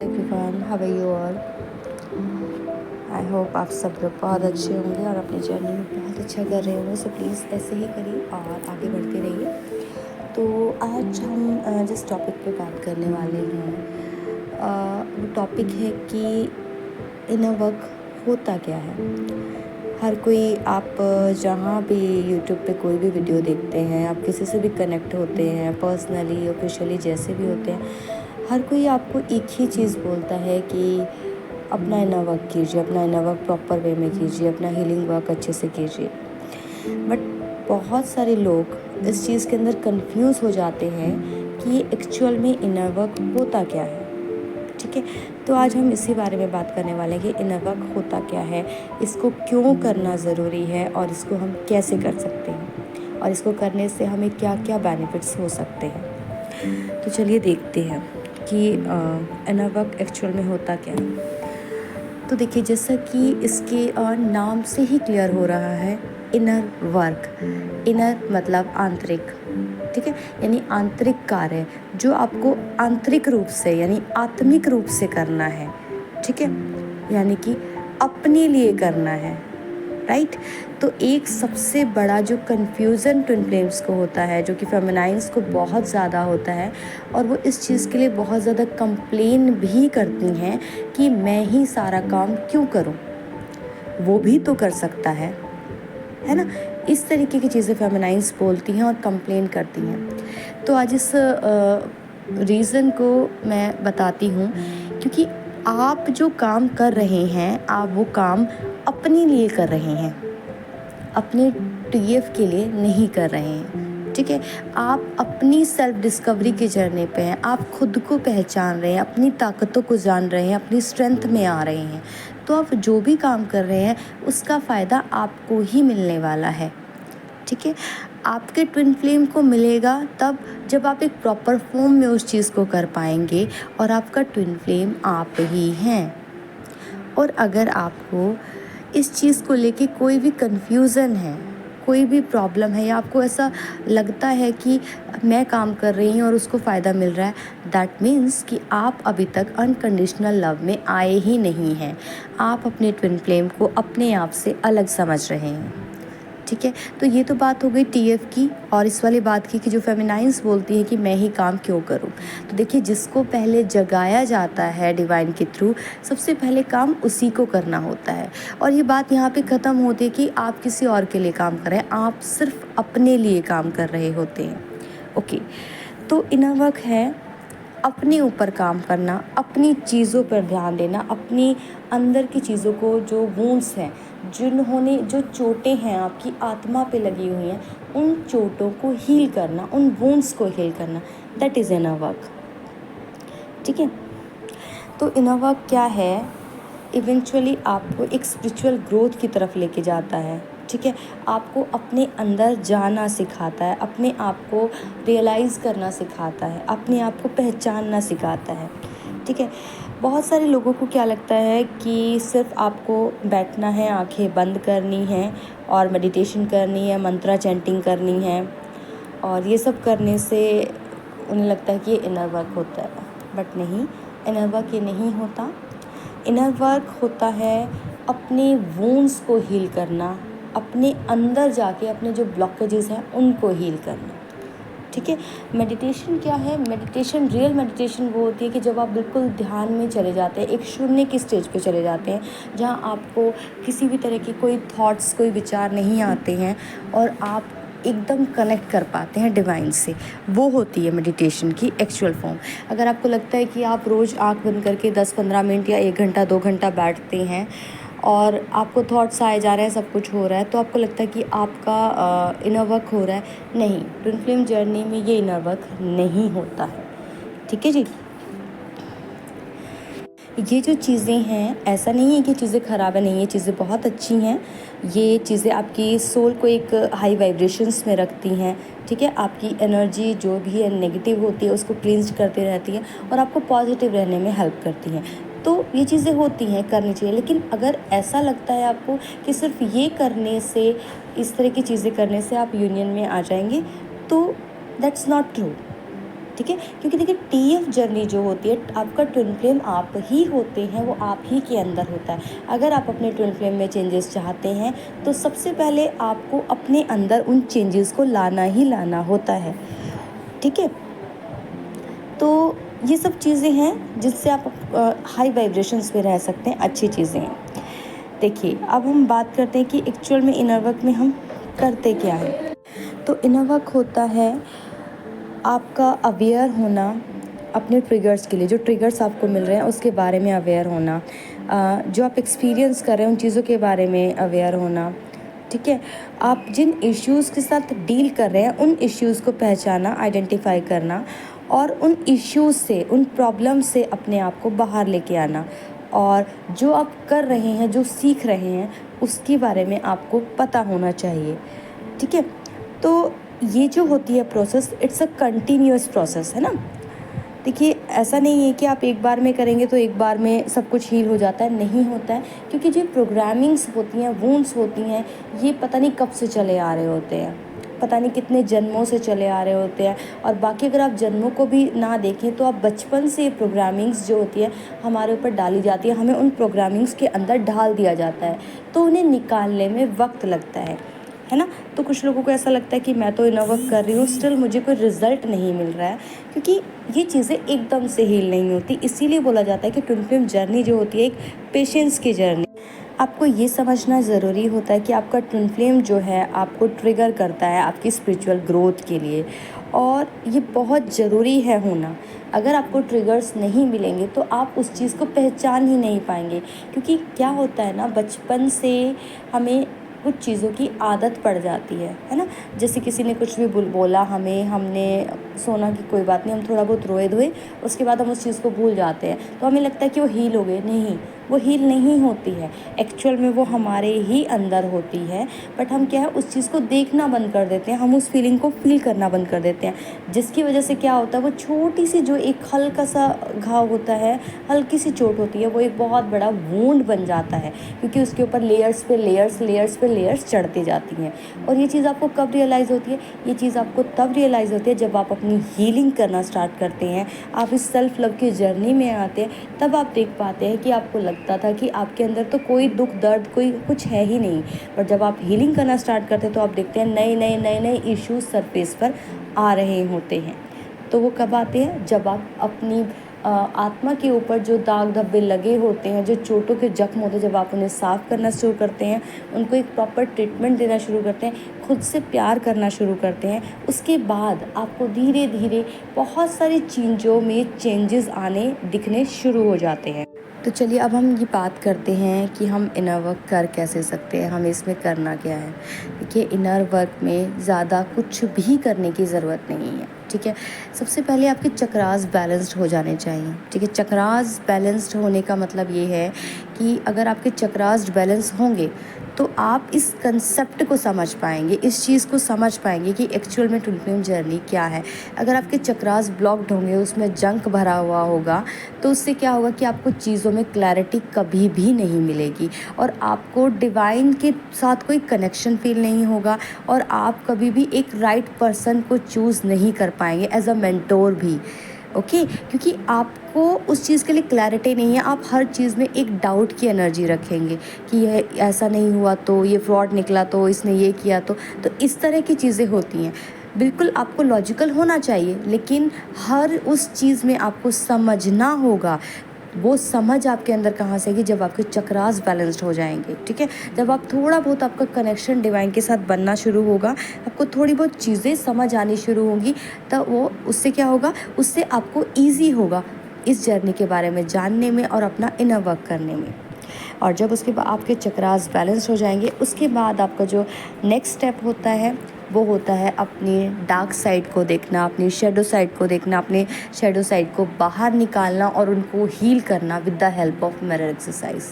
Everyone, how are you all. I hope आप सब लोग बहुत अच्छे होंगे और अपनी जर्नी में बहुत अच्छा कर रहे होंगे। सो प्लीज़ ऐसे ही करिए और आगे बढ़ते रहिए। तो आज हम जिस टॉपिक पे बात करने वाले हैं वो टॉपिक है कि इनर वर्क होता क्या है। हर कोई आप जहाँ भी यूट्यूब पे कोई भी वीडियो देखते हैं, आप किसी से भी कनेक्ट होते हैं पर्सनली ऑफिशियली जैसे भी होते हैं, हर कोई आपको एक ही चीज़ बोलता है कि अपना इनर वर्क कीजिए, अपना इनर वर्क प्रॉपर वे में कीजिए, अपना हीलिंग वर्क अच्छे से कीजिए। बट बहुत सारे लोग इस चीज़ के अंदर कंफ्यूज हो जाते हैं कि ये एक्चुअल में इनर वर्क होता क्या है। ठीक है, तो आज हम इसी बारे में बात करने वाले हैं कि इनर वर्क होता क्या है, इसको क्यों करना ज़रूरी है और इसको हम कैसे कर सकते हैं और इसको करने से हमें क्या क्या बेनिफिट्स हो सकते हैं। तो चलिए देखते हैं कि इनर वर्क एक्चुअल में होता क्या है। तो देखिए, जैसा कि इसके नाम से ही क्लियर हो रहा है, इनर वर्क। इनर मतलब आंतरिक, ठीक है, यानी आंतरिक कार्य जो आपको आंतरिक रूप से यानी आत्मिक रूप से करना है। ठीक है, यानी कि अपने लिए करना है। राइट। तो एक सबसे बड़ा जो कन्फ्यूज़न ट्विन फ्लेम्स को होता है, जो कि फेमिनाइन्स को बहुत ज़्यादा होता है, और वो इस चीज़ के लिए बहुत ज़्यादा कंप्लेन भी करती हैं कि मैं ही सारा काम क्यों करूं, वो भी तो कर सकता है ना। इस तरीके की चीज़ें फेमिनाइन्स बोलती हैं और कंप्लेन करती हैं। तो आज इस रीज़न को मैं बताती हूँ, क्योंकि आप जो काम कर रहे हैं, आप वो काम अपने लिए कर रहे हैं, अपने टीएफ के लिए नहीं कर रहे हैं। ठीक है, आप अपनी सेल्फ डिस्कवरी के जर्नी पे हैं, आप खुद को पहचान रहे हैं, अपनी ताकतों को जान रहे हैं, अपनी स्ट्रेंथ में आ रहे हैं। तो आप जो भी काम कर रहे हैं उसका फ़ायदा आपको ही मिलने वाला है। ठीक है, आपके ट्विन फ्लेम को मिलेगा तब जब आप एक प्रॉपर फॉर्म में उस चीज़ को कर पाएंगे, और आपका ट्विन फ्लेम आप ही हैं। और अगर आपको इस चीज़ को लेके कोई भी कन्फ्यूज़न है, कोई भी प्रॉब्लम है, या आपको ऐसा लगता है कि मैं काम कर रही हूँ और उसको फ़ायदा मिल रहा है, दैट मीन्स कि आप अभी तक अनकंडीशनल लव में आए ही नहीं हैं। आप अपने ट्विन फ्लेम को अपने आप से अलग समझ रहे हैं। ठीक है, तो ये तो बात हो गई टीएफ की, और इस वाली बात की कि जो फेमिनाइन्स बोलती है कि मैं ही काम क्यों करूं। तो देखिए, जिसको पहले जगाया जाता है डिवाइन के थ्रू, सबसे पहले काम उसी को करना होता है। और ये बात यहाँ पे ख़त्म होती है कि आप किसी और के लिए काम कर रहे हैं, आप सिर्फ अपने लिए काम कर रहे होते हैं। ओके, तो इनर वर्क है अपने ऊपर काम करना, अपनी चीज़ों पर ध्यान देना, अपनी अंदर की चीज़ों को, जो वूंड्स हैं, जो चोटें हैं आपकी आत्मा पे लगी हुई हैं, उन चोटों को हील करना, उन वूंड्स को हील करना, दैट इज़ इनर वर्क। ठीक है, तो इनर वर्क क्या है, इवेंचुअली आपको एक स्पिरिचुअल ग्रोथ की तरफ लेके जाता है। ठीक है, आपको अपने अंदर जाना सिखाता है, अपने आप को रियलाइज़ करना सिखाता है, अपने आप को पहचानना सिखाता है। ठीक है, बहुत सारे लोगों को क्या लगता है कि सिर्फ आपको बैठना है, आंखें बंद करनी है और मेडिटेशन करनी है, मंत्रा चैंटिंग करनी है, और ये सब करने से उन्हें लगता है कि ये इनर वर्क होता है। बट नहीं, इनर वर्क ये नहीं होता। इनर वर्क होता है अपने वूंड्स को हील करना, अपने अंदर जाके अपने जो ब्लॉकेजेस हैं उनको हील करना। ठीक है, मेडिटेशन क्या है, मेडिटेशन, रियल मेडिटेशन वो होती है कि जब आप बिल्कुल ध्यान में चले जाते हैं, एक शून्य की स्टेज पे चले जाते हैं, जहाँ आपको किसी भी तरह की कोई थॉट्स, कोई विचार नहीं आते हैं, और आप एकदम कनेक्ट कर पाते हैं डिवाइन से। वो होती है मेडिटेशन की एक्चुअल फॉर्म। अगर आपको लगता है कि आप रोज़ आँख बंद करके 10-15 मिनट या 1 घंटा 2 घंटा बैठते हैं और आपको थॉट्स आए जा रहे हैं, सब कुछ हो रहा है, तो आपको लगता है कि आपका इनर वर्क हो रहा है। नहीं, ट्विन फ्लेम जर्नी में ये इनर वर्क नहीं होता है। ठीक है जी, ये जो चीज़ें हैं, ऐसा नहीं है कि चीज़ें ख़राब है, नहीं, ये चीज़ें बहुत अच्छी हैं। ये चीज़ें आपकी सोल को एक हाई वाइब्रेशंस में रखती हैं। ठीक है, आपकी एनर्जी जो भी है नेगेटिव होती है उसको क्लींज करती रहती है और आपको पॉजिटिव रहने में हेल्प करती हैं। तो ये चीज़ें होती हैं, करनी चाहिए। लेकिन अगर ऐसा लगता है आपको कि सिर्फ ये करने से, इस तरह की चीज़ें करने से आप यूनियन में आ जाएंगे, तो दैट्स नॉट ट्रू। ठीक है, क्योंकि देखिए TF जर्नी जो होती है, आपका ट्विन फ्लेम आप ही होते हैं, वो आप ही के अंदर होता है। अगर आप अपने ट्विन फ्लेम में चेंजेस चाहते हैं तो सबसे पहले आपको अपने अंदर उन चेंजेस को लाना ही लाना होता है, ठीक है। तो ये सब चीज़ें हैं जिससे आप हाई वाइब्रेशंस पे रह सकते हैं, अच्छी चीज़ें हैं। देखिए, अब हम बात करते हैं कि एक्चुअल में इनर वर्क में हम करते क्या हैं। तो इनर वर्क होता है आपका अवेयर होना अपने ट्रिगर्स के लिए, जो ट्रिगर्स आपको मिल रहे हैं उसके बारे में अवेयर होना, जो आप एक्सपीरियंस कर रहे हैं उन चीज़ों के बारे में अवेयर होना, ठीक है। आप जिन इश्यूज़ के साथ डील कर रहे हैं उन इश्यूज़ को पहचाना, आइडेंटिफाई करना और उन इश्यूज़ से, उन प्रॉब्लम से अपने आप को बाहर लेके आना, और जो आप कर रहे हैं, जो सीख रहे हैं उसके बारे में आपको पता होना चाहिए, ठीक है। तो ये जो होती है process, it's a continuous process, है ना। देखिए, ऐसा नहीं है कि आप एक बार में करेंगे तो एक बार में सब कुछ हील हो जाता है, नहीं होता है, क्योंकि जो प्रोग्रामिंग्स होती हैं, वूंड्स होती हैं, ये पता नहीं कब से चले आ रहे होते हैं, पता नहीं कितने जन्मों से चले आ रहे होते हैं। और बाकी अगर आप जन्मों को भी ना देखें तो आप बचपन से ये प्रोग्रामिंग्स जो होती है हमारे ऊपर डाली जाती है, हमें उन प्रोग्रामिंग्स के अंदर ढाल दिया जाता है, तो उन्हें निकालने में वक्त लगता है ना। तो कुछ लोगों को ऐसा लगता है कि मैं तो इनर वर्क कर रही हूँ, स्टिल मुझे कोई रिजल्ट नहीं मिल रहा है, क्योंकि ये चीज़ें एकदम से हील नहीं होती। इसीलिए बोला जाता है कि ट्विन फ्लेम जर्नी जो होती है एक पेशेंस की जर्नी। आपको ये समझना ज़रूरी होता है कि आपका ट्विन फ्लेम जो है आपको ट्रिगर करता है आपकी स्पिरिचुअल ग्रोथ के लिए, और ये बहुत ज़रूरी है होना। अगर आपको ट्रिगर्स नहीं मिलेंगे तो आप उस चीज़ को पहचान ही नहीं पाएंगे, क्योंकि क्या होता है ना, बचपन से हमें कुछ चीज़ों की आदत पड़ जाती है ना। जैसे किसी ने कुछ भी बोला हमें, हमने सोना कि कोई बात नहीं, हम थोड़ा बहुत रोए धोए, उसके बाद हम उस चीज़ को भूल जाते हैं, तो हमें लगता है कि वो हील हो गए। नहीं, वो हील नहीं होती है, एक्चुअल में वो हमारे ही अंदर होती है, बट हम क्या है उस चीज़ को देखना बंद कर देते हैं, हम उस फीलिंग को फील करना बंद कर देते हैं, जिसकी वजह से क्या होता है, वो छोटी सी जो एक हल्का सा घाव होता है, हल्की सी चोट होती है, वो एक बहुत बड़ा वूंड बन जाता है, क्योंकि उसके ऊपर लेयर्स पे लेयर्स, लेयर्स पे लेयर्स चढ़ती जाती हैं। और ये चीज़ आपको कब रियलाइज़ होती है? ये चीज़ आपको तब रियलाइज़ होती है जब आप अपनी हीलिंग करना स्टार्ट करते हैं, आप इस सेल्फ लव की जर्नी में आते हैं, तब आप देख पाते हैं कि आपको लगता था कि आपके अंदर तो कोई दुख दर्द कोई कुछ है ही नहीं, पर जब आप हीलिंग करना स्टार्ट करते हैं तो आप देखते हैं नए नए इश्यूज सरफेस पर आ रहे होते हैं। तो वो कब आते हैं? जब आप अपनी आत्मा के ऊपर जो दाग धब्बे लगे होते हैं, जो चोटों के जख्म होते हैं, जब आप उन्हें साफ़ करना शुरू करते हैं, उनको एक प्रॉपर ट्रीटमेंट देना शुरू करते हैं, खुद से प्यार करना शुरू करते हैं, उसके बाद आपको धीरे धीरे बहुत सारी चीज़ों में चेंजेस आने दिखने शुरू हो जाते हैं। तो चलिए अब हम ये बात करते हैं कि हम इनर वर्क कर कैसे सकते हैं, हमें इसमें करना क्या है। देखिए, इनर वर्क में ज़्यादा कुछ भी करने की ज़रूरत नहीं है, ठीक है। सबसे पहले आपके चक्रास बैलेंस्ड हो जाने चाहिए, ठीक है। चक्रास बैलेंस्ड होने का मतलब ये है कि अगर आपके चक्रास बैलेंस होंगे तो आप इस कंसेप्ट को समझ पाएंगे, इस चीज़ को समझ पाएंगे कि एक्चुअल में ट्विन फ्लेम जर्नी क्या है। अगर आपके चक्रास ब्लॉक्ड होंगे, उसमें जंक भरा हुआ होगा, तो उससे क्या होगा कि आपको चीज़ों में क्लैरिटी कभी भी नहीं मिलेगी, और आपको डिवाइन के साथ कोई कनेक्शन फील नहीं होगा, और आप कभी भी एक राइट पर्सन को चूज़ नहीं कर पाएंगे एज अ मेंटोर भी, ओके। क्योंकि आपको उस चीज़ के लिए क्लैरिटी नहीं है, आप हर चीज़ में एक डाउट की एनर्जी रखेंगे कि यह ऐसा नहीं हुआ तो, ये फ्रॉड निकला तो, इसने ये किया तो इस तरह की चीज़ें होती हैं। बिल्कुल आपको लॉजिकल होना चाहिए, लेकिन हर उस चीज़ में आपको समझना होगा। वो समझ आपके अंदर कहाँ से आएगी? जब आपके चक्रास बैलेंस्ड हो जाएंगे, ठीक है। जब आप थोड़ा बहुत आपका कनेक्शन डिवाइन के साथ बनना शुरू होगा, आपको थोड़ी बहुत चीज़ें समझ आनी शुरू होंगी, तब वो उससे क्या होगा, उससे आपको ईजी होगा इस जर्नी के बारे में जानने में और अपना इनर वर्क करने में। और जब उसके बाद आपके चक्रास बैलेंस हो जाएंगे, उसके बाद आपका जो नेक्स्ट स्टेप होता है वो होता है अपनी डार्क साइड को देखना, अपनी शैडो साइड को देखना, अपने शैडो साइड को बाहर निकालना और उनको हील करना with the help of mirror exercise.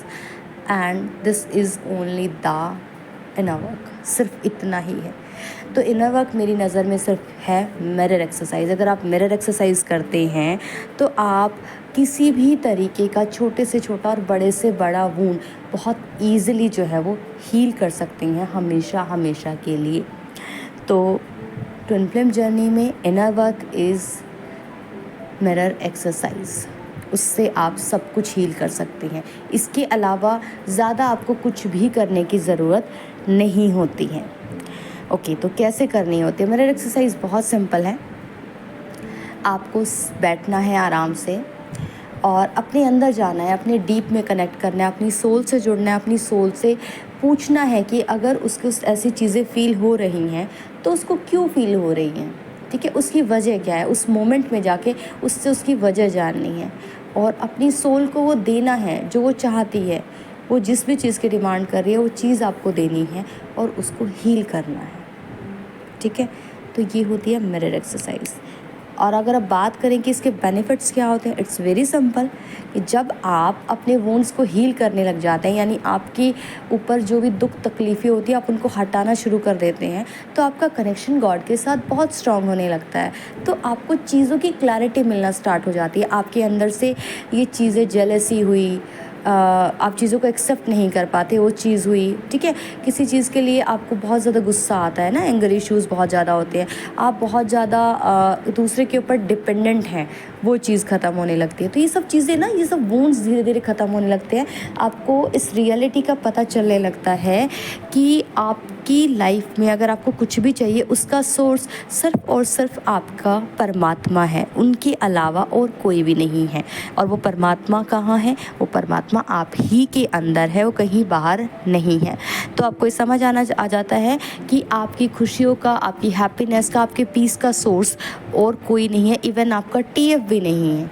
And this is only the inner work, सिर्फ इतना ही है। तो इनर वर्क मेरी नज़र में सिर्फ है मिरर एक्सरसाइज। अगर आप मिरर एक्सरसाइज करते हैं तो आप किसी भी तरीके का छोटे से छोटा और बड़े से बड़ा वूंड बहुत ईजिली जो है वो हील कर सकते हैं, हमेशा हमेशा के लिए। तो ट्विन फ्लेम जर्नी में inner work is mirror exercise, उससे आप सब कुछ हील कर सकते हैं। इसके अलावा ज़्यादा आपको कुछ भी करने की ज़रूरत नहीं होती है। ओके, तो कैसे करनी होती है मिरर एक्सरसाइज? बहुत सिंपल है। आपको बैठना है आराम से और अपने अंदर जाना है, अपने डीप में कनेक्ट करना है, अपनी सोल से जुड़ना है, अपनी सोल से पूछना है कि अगर उसको ऐसी चीज़ें फ़ील हो रही हैं तो उसको क्यों फ़ील हो रही हैं, ठीक है, उसकी वजह क्या है। उस मोमेंट में जाके उससे उसकी वजह जाननी है और अपनी सोल को वो देना है जो वो चाहती है। वो जिस भी चीज़ की डिमांड कर रही है वो चीज़ आपको देनी है और उसको हील करना है, ठीक है। तो ये होती है मिरर एक्सरसाइज। और अगर अब बात करें कि इसके बेनिफिट्स क्या होते हैं, इट्स वेरी सिंपल कि जब आप अपने वुंड्स को हील करने लग जाते हैं, यानी आपके ऊपर जो भी दुख तकलीफ़ें होती हैं आप उनको हटाना शुरू कर देते हैं, तो आपका कनेक्शन गॉड के साथ बहुत स्ट्रांग होने लगता है। तो आपको चीज़ों की क्लैरिटी मिलना स्टार्ट हो जाती है। आपके अंदर से ये चीज़ें, जेलसी हुई, आप चीज़ों को एक्सेप्ट नहीं कर पाते, वो चीज़ हुई, ठीक है। किसी चीज़ के लिए आपको बहुत ज़्यादा गुस्सा आता है ना, एंगर इश्यूज़ बहुत ज़्यादा होते हैं, आप बहुत ज़्यादा दूसरे के ऊपर डिपेंडेंट हैं, वो चीज़ ख़त्म होने लगती है। तो ये सब चीज़ें ना, ये सब वुंड्स धीरे धीरे ख़त्म होने लगते हैं। आपको इस रियलिटी का पता चलने लगता है कि आपकी लाइफ में अगर आपको कुछ भी चाहिए उसका सोर्स सिर्फ़ और सिर्फ आपका परमात्मा है, उनके अलावा और कोई भी नहीं है। और वो परमात्मा कहाँ है? वो परमात्मा आप ही के अंदर है, वो कहीं बाहर नहीं है। तो आपको ये समझ आ जाता है कि आपकी खुशियों का, आपकी हैप्पीनेस का, आपके पीस का सोर्स और कोई नहीं है। इवन आपका टीएफ भी नहीं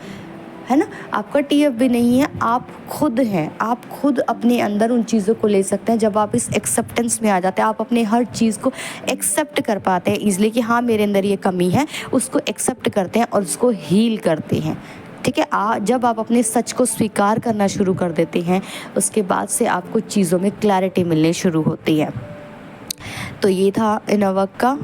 है ना, आपका टीएफ भी नहीं है, आप खुद हैं। आप खुद अपने अंदर उन चीज़ों को ले सकते हैं। जब आप इस एक्सेप्टेंस में आ जाते हैं, आप अपने हर चीज़ को एक्सेप्ट कर पाते हैं ईज़िली कि हाँ मेरे अंदर ये कमी है, उसको एक्सेप्ट करते हैं और उसको हील करते हैं, ठीक है। जब आप अपने सच को स्वीकार करना शुरू कर देते हैं, उसके बाद से आपको चीज़ों में क्लैरिटी मिलनी शुरू होती है। तो ये था इनर वर्क का,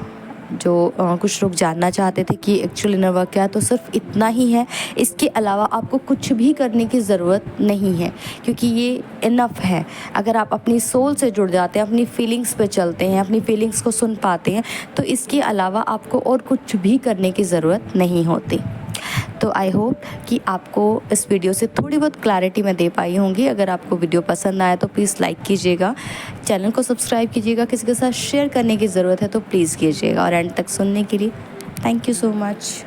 जो कुछ लोग जानना चाहते थे कि एक्चुअल इनर वर्क क्या है। तो सिर्फ इतना ही है, इसके अलावा आपको कुछ भी करने की ज़रूरत नहीं है, क्योंकि ये इनफ है। अगर आप अपनी सोल से जुड़ जाते हैं, अपनी फीलिंग्स पे चलते हैं, अपनी फीलिंग्स को सुन पाते हैं, तो इसके अलावा आपको और कुछ भी करने की ज़रूरत नहीं होती। तो आई होप कि आपको इस वीडियो से थोड़ी बहुत क्लैरिटी मैं दे पाई होंगी। अगर आपको वीडियो पसंद आया तो प्लीज़ लाइक कीजिएगा, चैनल को सब्सक्राइब कीजिएगा, किसी के साथ शेयर करने की ज़रूरत है तो प्लीज़ कीजिएगा। और एंड तक सुनने के लिए थैंक यू सो मच।